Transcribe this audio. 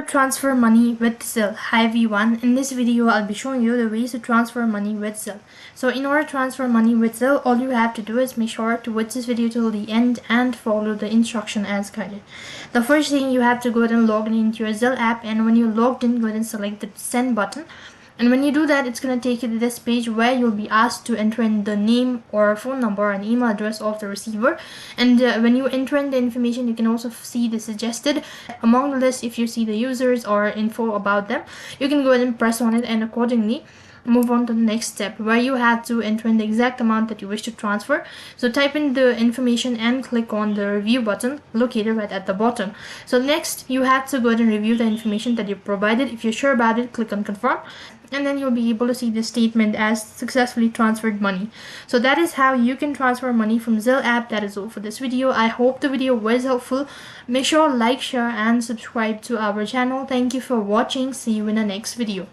to transfer money with Zelle. Hi everyone, in this video I'll be showing you the ways to transfer money with Zelle. So in order to transfer money with Zelle, all you have to do is make sure to watch this video till the end and follow the instruction as guided. The first thing, you have to go ahead and log in into your Zelle app, and when you're logged in, go ahead and select the send button. And when you do that, it's going to take you to this page where you'll be asked to enter in the name or phone number and email address of the receiver. And when you enter in the information, you can also see the suggested. Among the list, if you see the users or info about them, you can go ahead and press on it and accordingly move on to the next step, where you have to enter in the exact amount that you wish to transfer. So type in the information and click on the review button located right at the bottom. So next, you have to go ahead and review the information that you provided. If you're sure about it, click on confirm, and then you'll be able to see the statement as successfully transferred money. So that is how you can transfer money from Zelle app. That is all for this video. I hope the video was helpful. Make sure to like, share and subscribe to our channel. Thank you for watching. See you in the next video.